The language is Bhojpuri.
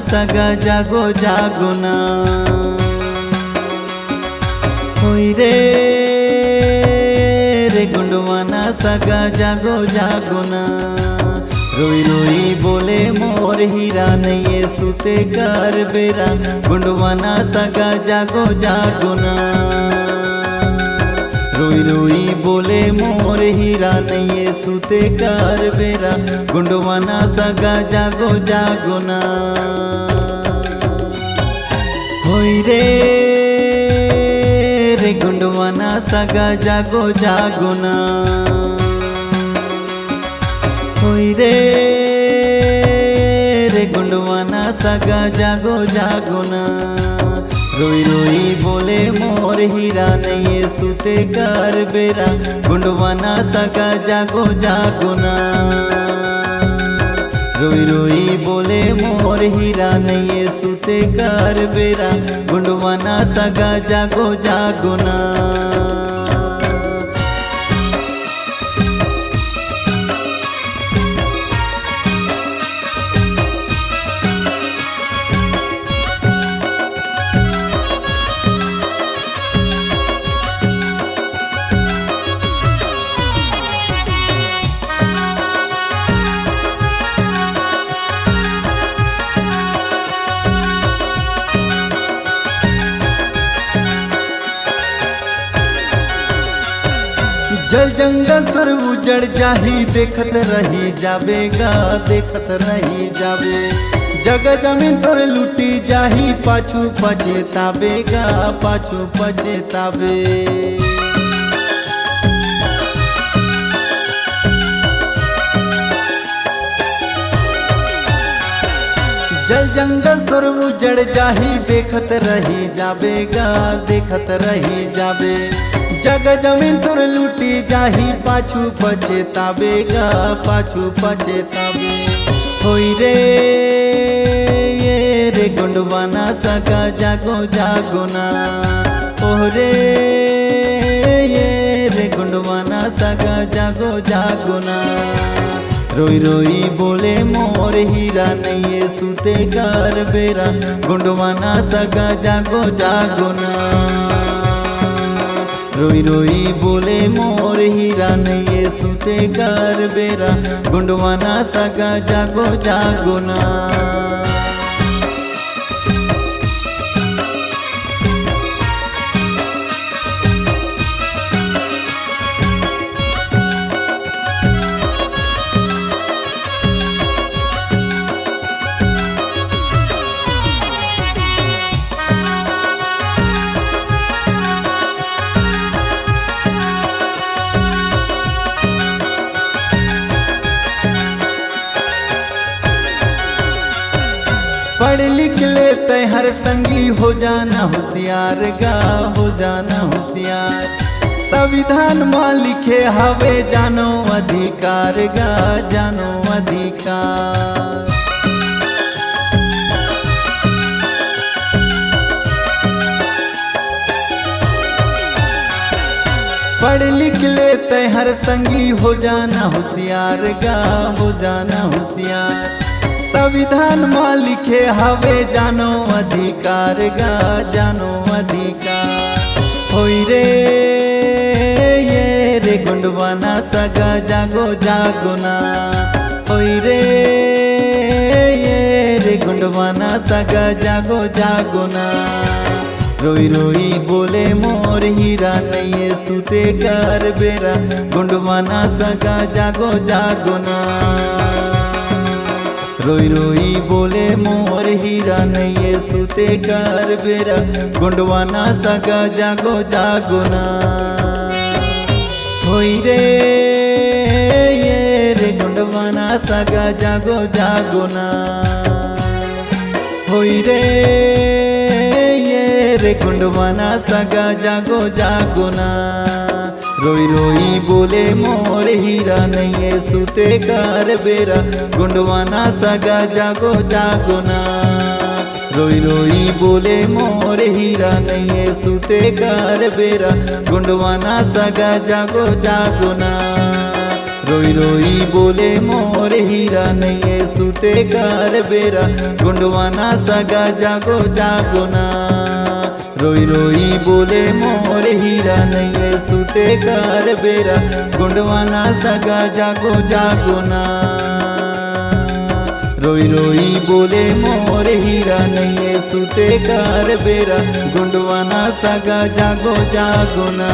सगा जागो जागुना होई रे गुंडवाना सगा जागो जागुना रोई रोई बोले मोर हीरा नहीं सुते कर बेरा गुंडवाना सगा जागो जागुना रोई रोई बोले मोर हीरा नहीं सुते कर बेरा गुंडवाना सगा जागो जागुना होई रे गुंडवाना सगा जागो जागुना होई रे गुंडवाना सगा जागो जागुना रोई रोई बोले मोर हीरा नहीं सुते कर बेरा गुंडवाना सगा जागो जागुना रोई रोई बोले मोर हीरा नहीं सुते कर बेरा गुंडवाना सगा जागो जागुना जल जंगल तर उजड़ जाही देखत रही जाबेगा देखत रही जाबे जगह जमीन तोर लूटी जाही पाछू पछताबेगा पाछू पछताबे जल जंगल तोर उजड़ जाही देखत रही जाबेगा देखत रही जाबे जगह जमीन तोर लूटी जाही पाछू पछताबेगा पाछू पछताबे होई रे ये गुंडवाना सगा जागो जागुना ओह रे ये गुंडवाना सगा जागो जागुना रोई रोई बोले मोर हीरा नहीं सुते कर बेरा गुंडवाना सगा जागो जागुना रोई रोई बोले मोर हीरा नहीं सुते कर बेरा गुंडवाना सगा जागो जागुना पढ़ लिख लेते हर संगी हो जाना होशियार गा हो जाना होशियार संविधान मां लिखे हवे जानो अधिकार गा जानो अधिकार पढ़ लिख लेते हर संगी हो जाना होशियार गा हो जाना होशियार संविधान मां लिखे हवे जानो अधिकार गा जानो अधिकार होई रे ये गुंडवाना सगा जागो जागुना होई रे ये गुंडवाना सगा जागो जागुना रोई रोई बोले मोर हीरा नहीं सुते कर बेरा गुंडवाना सगा जागो जागुना रोई रोई बोले मोर हीरा नहीं सुते कर बेरा गुंडवाना सगा जागो जागुना होई रे ये गुंडवाना सगा जागो जागुना होई रे ये गुंडवाना सगा जागो जागुना रोई रोई बोले मोर हीरा नहीं सुते कर बेरा गुंडवाना सगा जागो जागुना रोई रोई बोले मोर हीरा नहीं सुते कर बेरा गुंडवाना सगा जागो जागुना रोई रोई बोले मोर हीरा नहीं सुते कार बेरा गुंडवाना सगा जागो जागो ना। रोई रोई बोले मोर हीरा नहीं सुते कार बेरा गुंडवाना सगा जागो जागो ना। रोई रोई बोले मोर हीरा नहीं सुते कार बेरा गुंडवाना सगा जागो जागो ना।